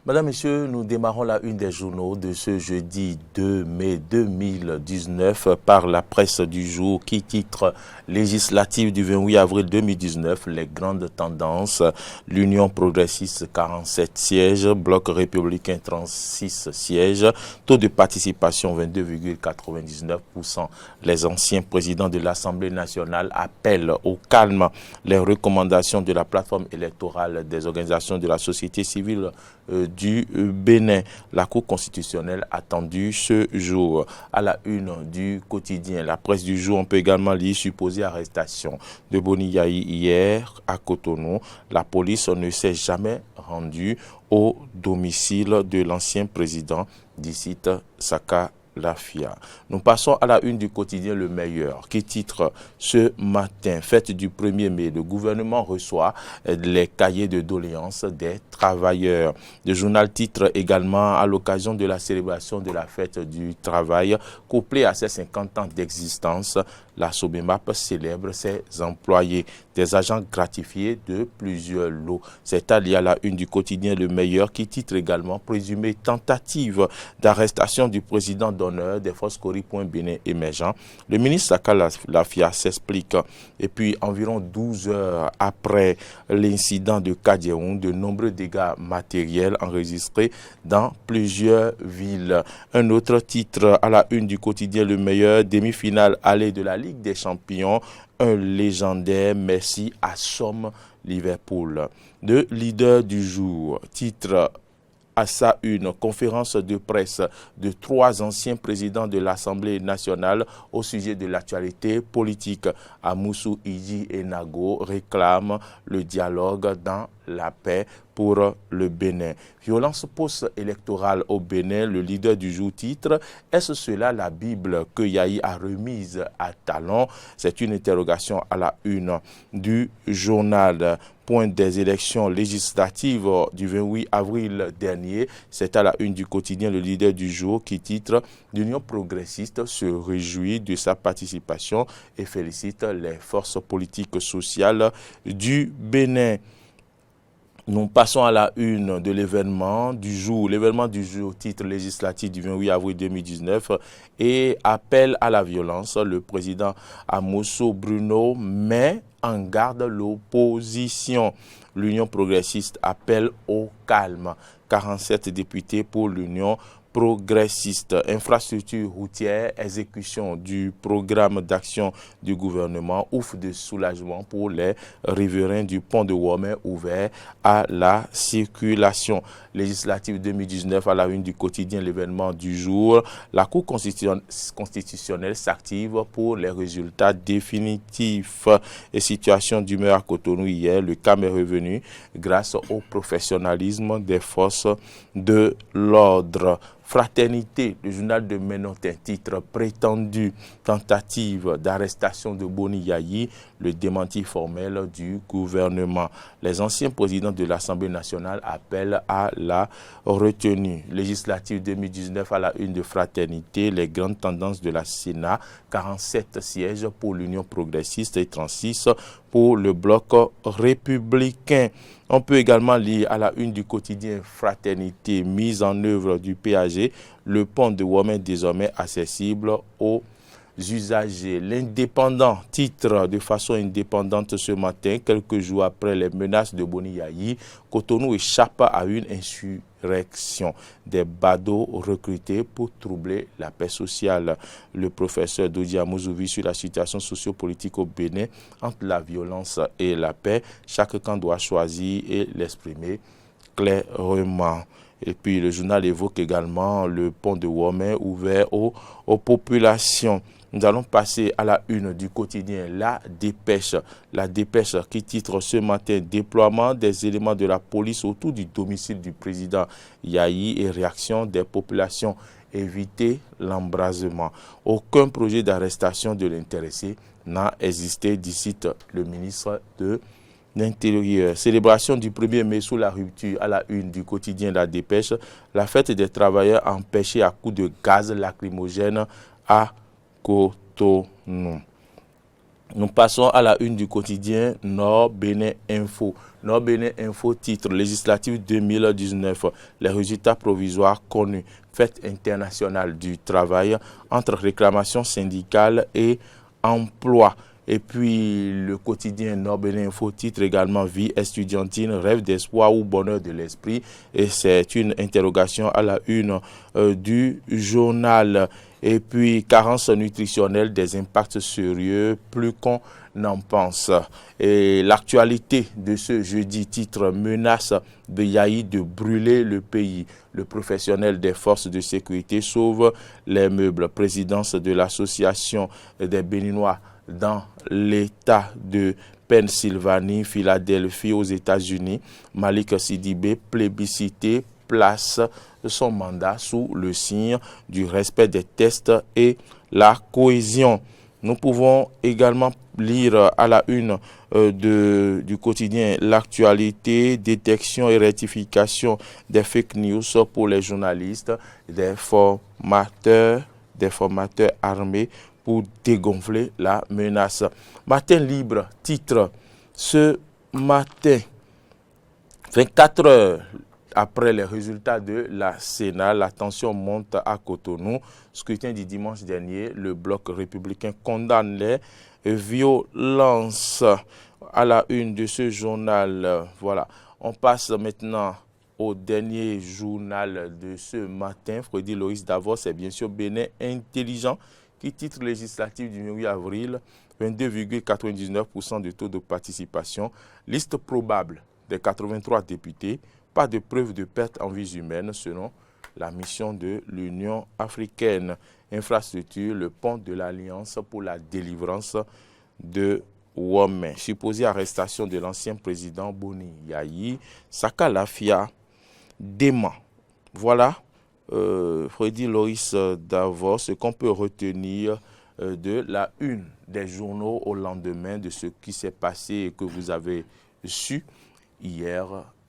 Madame, Messieurs, nous démarrons la une des journaux de ce jeudi 2 mai 2019 par la presse du jour qui titre législative du 28 avril 2019, les grandes tendances, l'Union progressiste 47 sièges, Bloc républicain 36 sièges, taux de participation 22,99%. Les anciens présidents de l'Assemblée nationale appellent au calme. Les recommandations de la plateforme électorale des organisations de la société civile du Bénin. La Cour constitutionnelle attendue ce jour. À la une du quotidien, la presse du jour, on peut également lire supposée arrestation de Boni Yayi hier à Cotonou. La police ne s'est jamais rendue au domicile de l'ancien président d'Icite Saka Lafia. Nous passons à la une du quotidien Le Meilleur qui titre ce matin, fête du 1er mai, le gouvernement reçoit les cahiers de doléances des travailleurs. Le journal titre également à l'occasion de la célébration de la fête du travail, couplée à ses 50 ans d'existence, la Sobemap célèbre ses employés, des agents gratifiés de plusieurs lots. C'est allié à la une du quotidien Le Meilleur qui titre également présumée tentative d'arrestation du président d'honneur des forces Cori.Bénin émergent. Le ministre Saka Lafia s'explique. Et puis environ 12 heures après l'incident de Kadjeoun, de nombreux dégâts matériels enregistrés dans plusieurs villes. Un autre titre à la une du quotidien Le Meilleur, demi-finale allée de la Ligue des Champions, un légendaire Messi assomme Liverpool. Le leader du jour, titre à sa une conférence de presse de 3 anciens présidents de l'Assemblée nationale au sujet de l'actualité politique. Amoussou Iji et Nago réclament le dialogue dans la paix pour le Bénin. Violence post-électorale au Bénin, le leader du jour titre « Est-ce cela la Bible que Yayi a remise à Talon ?» C'est une interrogation à la une du journal. Point des élections législatives du 28 avril dernier, c'est à la une du quotidien Le Leader du jour qui titre « L'Union progressiste se réjouit de sa participation et félicite les forces politiques sociales du Bénin ». Nous passons à la une de l'événement du jour. L'événement du jour, titre législatif du 28 avril 2019 et appel à la violence. Le président Amosso Bruno met en garde l'opposition. L'Union progressiste appelle au calme. 47 députés pour l'Union progressiste. Infrastructure routière, exécution du programme d'action du gouvernement, ouf de soulagement pour les riverains du pont de Womé ouvert à la circulation. Législative 2019 à la une du quotidien L'événement du jour. La Cour constitutionnelle s'active pour les résultats définitifs. Et situation d'humeur à Cotonou hier, le calme est revenu grâce au professionnalisme des forces de l'ordre. Fraternité, le journal de Ménotin, titre prétendu tentative d'arrestation de Boni Yayi, le démenti formel du gouvernement. Les anciens présidents de l'Assemblée nationale appellent à la retenue. Législative 2019 à la une de Fraternité, les grandes tendances de la Sénat, 47 sièges pour l'Union progressiste et 36 pour le Bloc républicain. On peut également lire à la une du quotidien Fraternité, mise en œuvre du PAG, le pont de Womé désormais accessible aux usagers. L'Indépendant titre de façon indépendante ce matin, quelques jours après les menaces de Boni Yayi, Cotonou échappe à une insurrection. Des badauds recrutés pour troubler la paix sociale. Le professeur Dodi Amouzoui sur la situation sociopolitique au Bénin entre la violence et la paix. Chaque camp doit choisir et l'exprimer clairement. Et puis le journal évoque également le pont de Womé ouvert aux populations. Nous allons passer à la une du quotidien La Dépêche. La Dépêche qui titre ce matin « Déploiement des éléments de la police autour du domicile du président Yayi et réaction des populations. Éviter l'embrasement. Aucun projet d'arrestation de l'intéressé n'a existé d'ici le ministre de l'Intérieur. Célébration du 1er mai sous la rupture à la une du quotidien La Dépêche. La fête des travailleurs empêchée à coups de gaz lacrymogène à Cotonou. Nous passons à la une du quotidien Nord Bénin Info. Nord Bénin Info titre législative 2019. Les résultats provisoires connus. Fête internationale du travail entre réclamations syndicales et emploi. Et puis le quotidien Nord Bénin Info titre également vie estudiantine, rêve d'espoir ou bonheur de l'esprit. Et c'est une interrogation à la une du journal. Et puis carence nutritionnelle, des impacts sérieux, plus qu'on n'en pense. Et l'actualité de ce jeudi titre menace de Yahi de brûler le pays. Le professionnel des forces de sécurité sauve les meubles. Présidence de l'association des Béninois dans l'État de Pennsylvanie, Philadelphie aux États-Unis. Malik Sidibé plébiscité place son mandat sous le signe du respect des tests et la cohésion. Nous pouvons également lire à la une du quotidien l'actualité, détection et rectification des fake news pour les journalistes, des formateurs armés pour dégonfler la menace. Matin libre, titre, ce matin, 24 heures après les résultats de la Sénat, la tension monte à Cotonou. Scrutin du dimanche dernier, le bloc républicain condamne les violences. À la une de ce journal, voilà. On passe maintenant au dernier journal de ce matin. Freddy Loïs Davos, c'est bien sûr Bénin Intelligent qui titre législatif du 8 avril, 22,99% de taux de participation. Liste probable des 83 députés. Pas de preuve de perte en vies humaines selon la mission de l'Union africaine. Infrastructure, le pont de l'Alliance pour la délivrance de Womé. Supposée arrestation de l'ancien président Boni Yahi, Saka Lafia dément. Voilà, Freddy Loïs Davos, ce qu'on peut retenir de la une des journaux au lendemain de ce qui s'est passé et que vous avez su hier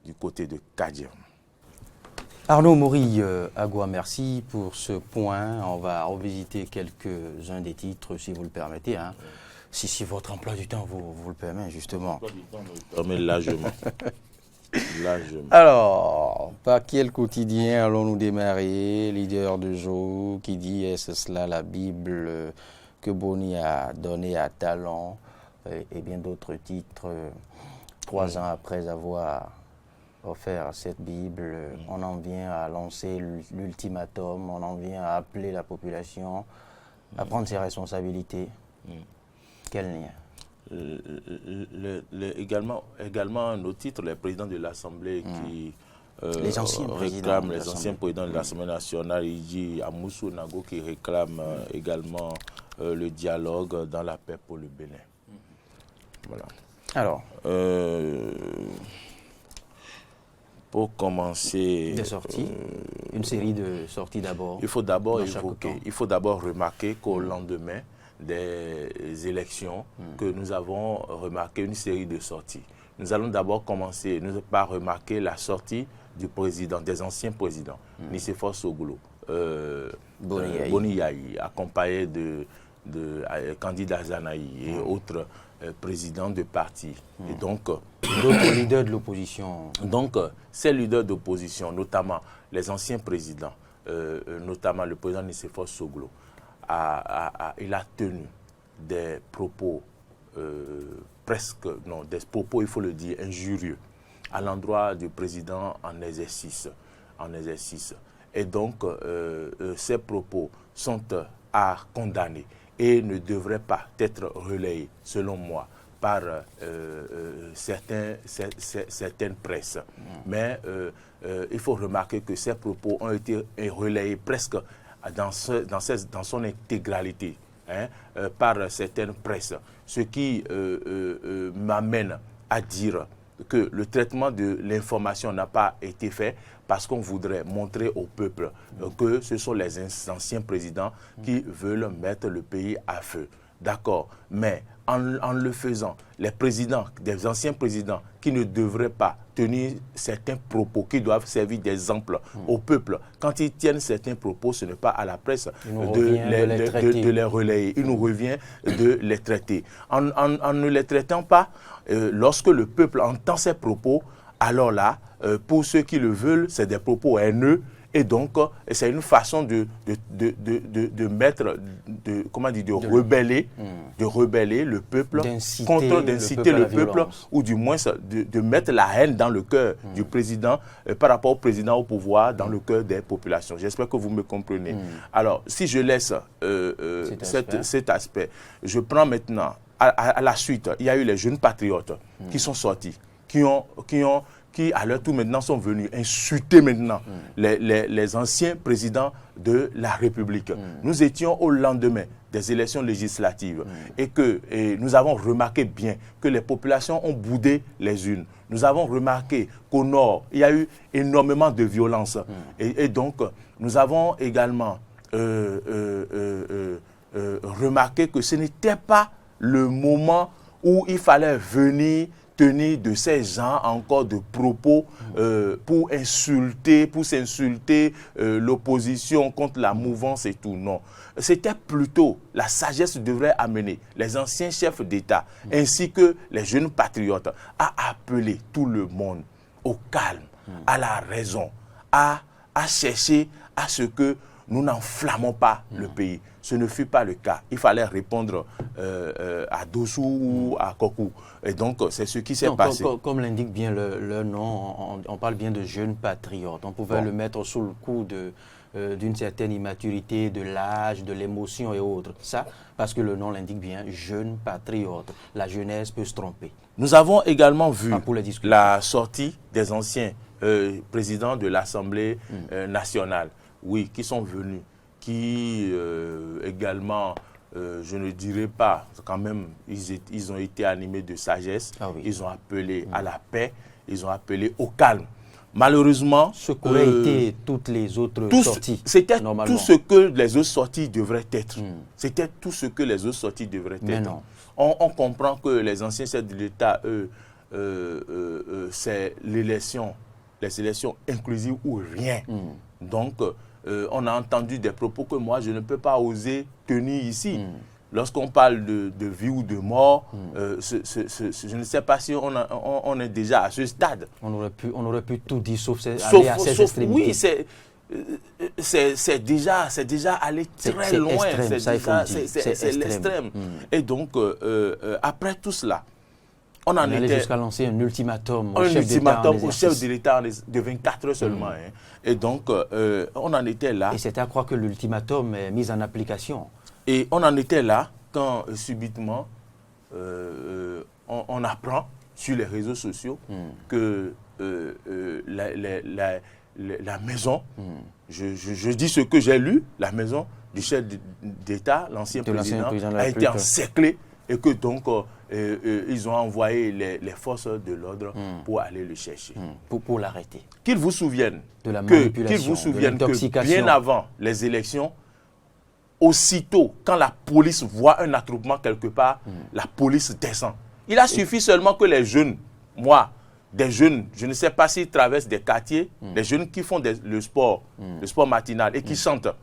du côté de Kadian. Arnaud Maury Agua, merci pour ce point. On va revisiter quelques-uns des titres, si vous le permettez. Hein. Si votre emploi du temps vous le permet, justement. L'emploi du temps me permet largement. Largement. Alors, par quel quotidien allons-nous démarrer? Leader de jour qui dit, est-ce cela la Bible que Boni a donnée à Talon et bien d'autres titres, 3 ans après avoir offert cette Bible, on en vient à lancer l'ultimatum, on en vient à appeler la population à prendre ses responsabilités. Quel lien? Également, nos titres, les présidents de l'Assemblée qui les anciens réclament, les anciens présidents de l'Assemblée nationale, il dit à Moussou Nago qui réclame également le dialogue dans la paix pour le Bénin. Voilà. Alors, pour commencer, des sorties, une série de sorties d'abord. Il faut d'abord évoquer, il faut d'abord remarquer qu'au lendemain des élections, que nous avons remarqué une série de sorties. Nous allons d'abord commencer par remarquer la sortie du président, des anciens présidents, Nicéphore Soglo, Boni Yahi, accompagné de candidat Zanaï et autres présidents de partis. Et donc, d'autres leaders de l'opposition. Donc, ces leaders d'opposition, notamment les anciens présidents, notamment le président Nicéphore Soglo, il a tenu des propos des propos, il faut le dire, injurieux à l'endroit du président en exercice. Et donc, ces propos sont à condamner et ne devraient pas être relayés, selon moi, par certaines presses. Mais il faut remarquer que ces propos ont été relayés presque dans son intégralité par certaines presses. Ce qui m'amène à dire que le traitement de l'information n'a pas été fait parce qu'on voudrait montrer au peuple que ce sont les anciens présidents qui veulent mettre le pays à feu. d'accord, mais en le faisant, les présidents, des anciens présidents qui ne devraient pas tenir certains propos, qui doivent servir d'exemple au peuple, quand ils tiennent certains propos, ce n'est pas à la presse de les relayer. Il nous revient de les traiter. En ne les traitant pas, lorsque le peuple entend ces propos, alors là, pour ceux qui le veulent, c'est des propos haineux. Et donc, c'est une façon de mettre, de rebeller le peuple, d'inciter le peuple, ou du moins de mettre la haine dans le cœur du président, par rapport au président au pouvoir, dans le cœur des populations. J'espère que vous me comprenez. Alors, si je laisse cet aspect, je prends maintenant, à la suite, il y a eu les jeunes patriotes qui sont sortis, qui à leur tour maintenant sont venus insulter maintenant les anciens présidents de la République. Nous étions au lendemain des élections législatives et nous avons remarqué bien que les populations ont boudé les urnes. Nous avons remarqué qu'au nord, il y a eu énormément de violence. Et donc, nous avons également remarqué que ce n'était pas le moment où il fallait venir tenir de ces gens encore de propos pour s'insulter l'opposition contre la mouvance et tout. Non. C'était plutôt, la sagesse devrait amener les anciens chefs d'État ainsi que les jeunes patriotes à appeler tout le monde au calme, à la raison, à chercher à ce que nous n'enflammons pas le pays. Ce ne fut pas le cas. Il fallait répondre à Dossou ou à Kokou. Et donc, c'est ce qui s'est passé. Comme l'indique bien le nom, on parle bien de jeunes patriotes. On pouvait le mettre sous le coup d'une certaine immaturité, de l'âge, de l'émotion et autres. Ça, parce que le nom l'indique bien, jeunes patriotes. La jeunesse peut se tromper. Nous avons également vu la sortie des anciens présidents de l'Assemblée nationale. Oui, qui sont venus, qui également, je ne dirais pas, quand même, ils ont été animés de sagesse, ils ont appelé à la paix, ils ont appelé au calme. Malheureusement, ce qu'auraient été toutes les autres sorties, c'était tout ce que les autres sorties devraient être. C'était tout ce que les autres sorties devraient être. Non. On comprend que les anciens chefs de l'État, eux, c'est les élections inclusives ou rien. Donc, on a entendu des propos que moi, je ne peux pas oser tenir ici. Lorsqu'on parle de vie ou de mort, je ne sais pas si on est déjà à ce stade. On aurait pu tout dire, sauf aller à ces extrémités. Oui, c'est déjà aller très loin. C'est l'extrême. Et donc, après tout cela, on allait jusqu'à lancer un ultimatum au chef de l'État de 24 heures seulement. Et donc, on en était là. Et c'était à croire que l'ultimatum est mis en application. Et on en était là quand, subitement, on apprend sur les réseaux sociaux que la maison, je dis ce que j'ai lu, la maison du chef d'État, l'ancien président, a été encerclée et que donc ils ont envoyé les forces de l'ordre pour aller le chercher. Pour l'arrêter. Qu'ils vous souviennent de la manipulation, que bien avant les élections, aussitôt quand la police voit un attroupement quelque part, la police descend. Il a suffi seulement que les jeunes, des jeunes, je ne sais pas s'ils traversent des quartiers, des jeunes qui font le sport matinal et qui chantent.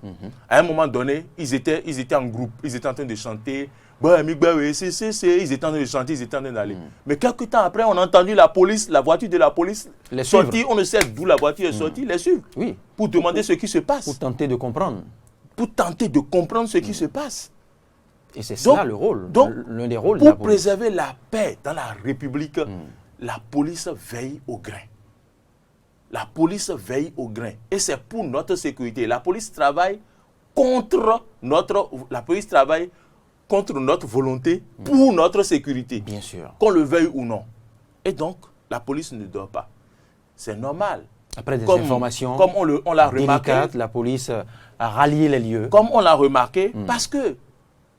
À un moment donné, ils étaient en groupe, ils étaient en train de chanter. Ils étaient en train de chanter, ils étaient en train d'aller. Mais quelques temps après, on a entendu la voiture de la police sortir. On ne sait d'où la voiture est sortie, les suivre. Oui. Pour demander ce qui se passe. Pour tenter de comprendre. Ce qui se passe. Et c'est ça le rôle, l'un des rôles de la police. Pour préserver la paix dans la République, la police veille au grain. La police veille au grain. Et c'est pour notre sécurité. La police travaille contre notre volonté, pour notre sécurité. Bien sûr. Qu'on le veuille ou non. Et donc, la police ne dort pas. C'est normal. Après des informations comme on l'a remarqué, la police a rallié les lieux. Comme on l'a remarqué, parce que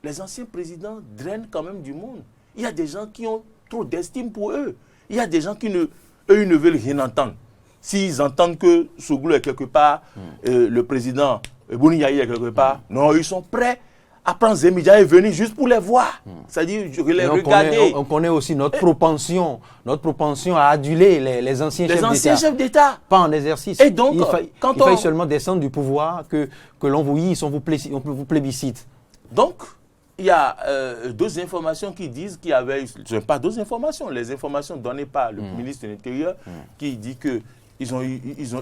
les anciens présidents drainent quand même du monde. Il y a des gens qui ont trop d'estime pour eux. Il y a des gens qui ne veulent rien entendre. S'ils entendent que Sogoulou est quelque part, le président Bouni Yahi est quelque part, non, ils sont prêts Apprendre Zemidia est venu juste pour les voir. C'est-à-dire, les regarder. On connaît aussi notre propension à aduler les anciens chefs d'État. Pas en exercice. Et donc, il faille seulement descendre du pouvoir que l'on vous hisse, on vous plébiscite. Donc, il y a d'autres informations qui disent qu'il y avait, pas d'autres informations, les informations données par le ministre de l'Intérieur qui dit que il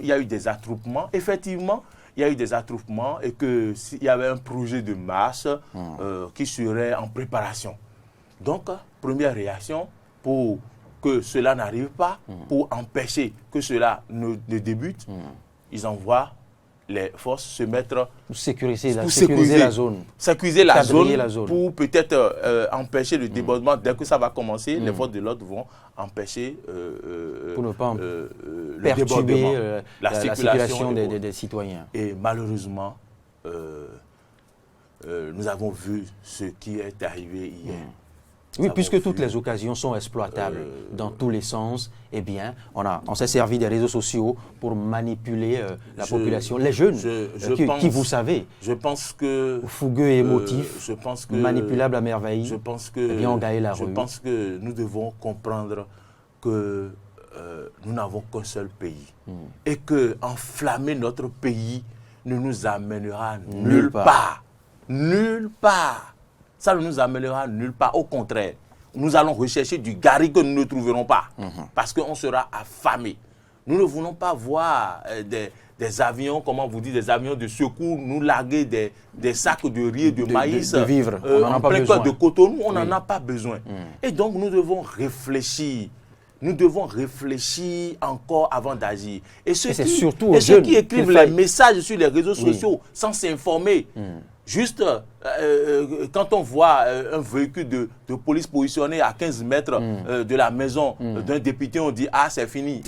y a eu des attroupements. Effectivement, il y a eu des attroupements et qu'il y avait un projet de marche qui serait en préparation. Donc, première réaction, pour que cela n'arrive pas, pour empêcher que cela ne débute, ils envoient les forces se mettre pour sécuriser la zone. Sécuriser la zone pour peut-être empêcher le débordement. Dès que ça va commencer, les forces de l'ordre vont empêcher pour ne pas le débordement, la circulation des citoyens. Et malheureusement, nous avons vu ce qui est arrivé hier. Oui, puisque toutes les occasions sont exploitables dans tous les sens, eh bien, on s'est servi des réseaux sociaux pour manipuler la population, les jeunes, qui vous savez, je pense que fougueux et émotifs, manipulables à merveille, je pense que, eh bien, ont gagné la rue. Je pense que nous devons comprendre que nous n'avons qu'un seul pays et que enflammer notre pays ne nous amènera nulle part. Nulle part. Ça ne nous amènera nulle part. Au contraire, nous allons rechercher du gari que nous ne trouverons pas. Parce qu'on sera affamés. Nous ne voulons pas voir des avions, comment vous dites, des avions de secours, nous larguer des sacs de riz et de maïs de vivre. En plein cœur de Cotonou. On n'en a pas besoin. Et donc, nous devons réfléchir. Nous devons réfléchir encore avant d'agir. Et ceux qui écrivent les messages sur les réseaux sociaux sans s'informer, juste quand on voit un véhicule de police positionné à 15 mètres de la maison d'un député, on dit « Ah, c'est fini ».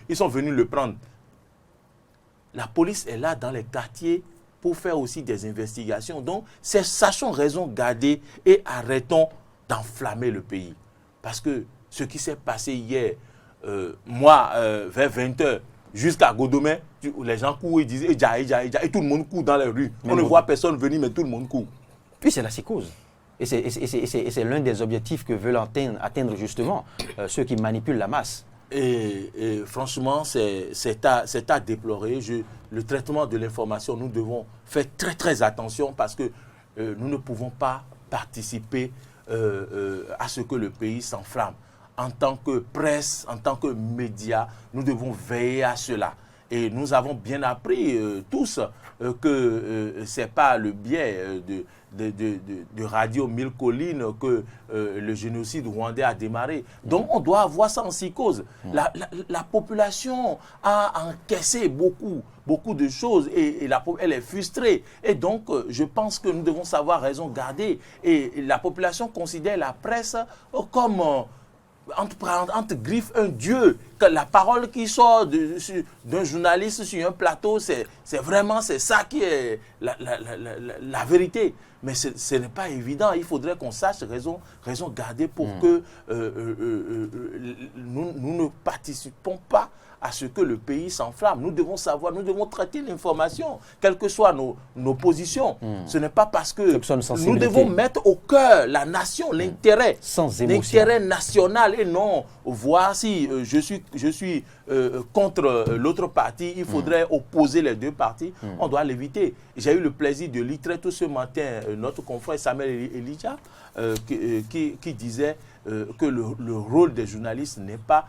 Ils sont venus le prendre. La police est là dans les quartiers pour faire aussi des investigations. Donc, sachons raison garder et arrêtons d'enflammer le pays. Parce que ce qui s'est passé hier, vers 20h, jusqu'à Godomé, les gens courent et disent et tout le monde court dans les rues. On ne voit personne venir, mais tout le monde court. Puis c'est la psychose. Et c'est l'un des objectifs que veulent atteindre justement ceux qui manipulent la masse. Et franchement, c'est à déplorer. Le traitement de l'information, nous devons faire très très attention parce que nous ne pouvons pas participer à ce que le pays s'enflamme. En tant que presse, en tant que médias, nous devons veiller à cela. Et nous avons bien appris tous que ce n'est pas le biais de Radio 1000 Collines que le génocide rwandais a démarré. Donc on doit avoir ça en psychose. La population a encaissé beaucoup de choses et elle est frustrée. Et donc je pense que nous devons savoir raison garder. Et la population considère la presse comme... entre griffes un dieu, que la parole qui sort d'un journaliste sur un plateau, c'est vraiment ça qui est la vérité. Mais ce n'est pas évident. Il faudrait qu'on sache raison garder pour que nous ne participons pas à ce que le pays s'enflamme. Nous devons savoir, nous devons traiter l'information, quelles que soient nos positions. Ce n'est pas parce que nous devons mettre au cœur la nation, l'intérêt national et non voir si je suis contre l'autre parti, il faudrait opposer les deux partis. On doit l'éviter. J'ai eu le plaisir de lire très tôt ce matin notre confrère Samuel Elijah qui disait que le rôle des journalistes n'est pas,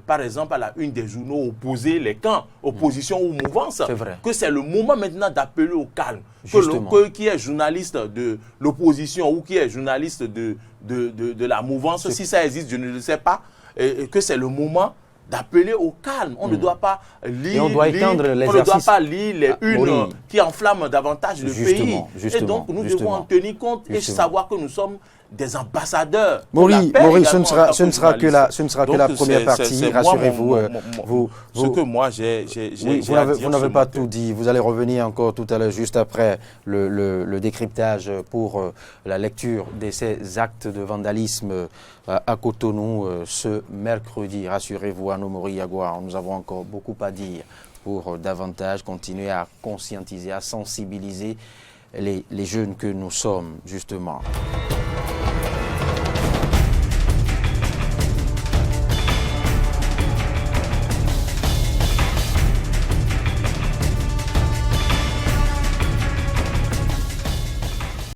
par exemple, à la une des journaux opposer les camps, opposition ou mouvance. C'est vrai. Que c'est le moment maintenant d'appeler au calme. Que qui est journaliste de l'opposition ou qui est journaliste de la mouvance, si ça existe, je ne le sais pas, que c'est le moment d'appeler au calme. On ne doit pas lire, les unes qui enflamment davantage le pays. Et donc, nous devons en tenir compte et savoir que nous sommes des ambassadeurs. Maurice, ce ne sera que la première partie, rassurez-vous. Ce que moi j'ai vous n'avez pas tout dit. Vous allez revenir encore tout à l'heure, juste après le décryptage pour la lecture de ces actes de vandalisme à Cotonou ce mercredi. Rassurez-vous, Anno Mori Yagouar, nous avons encore beaucoup à dire pour davantage continuer à conscientiser, à sensibiliser les jeunes que nous sommes, justement.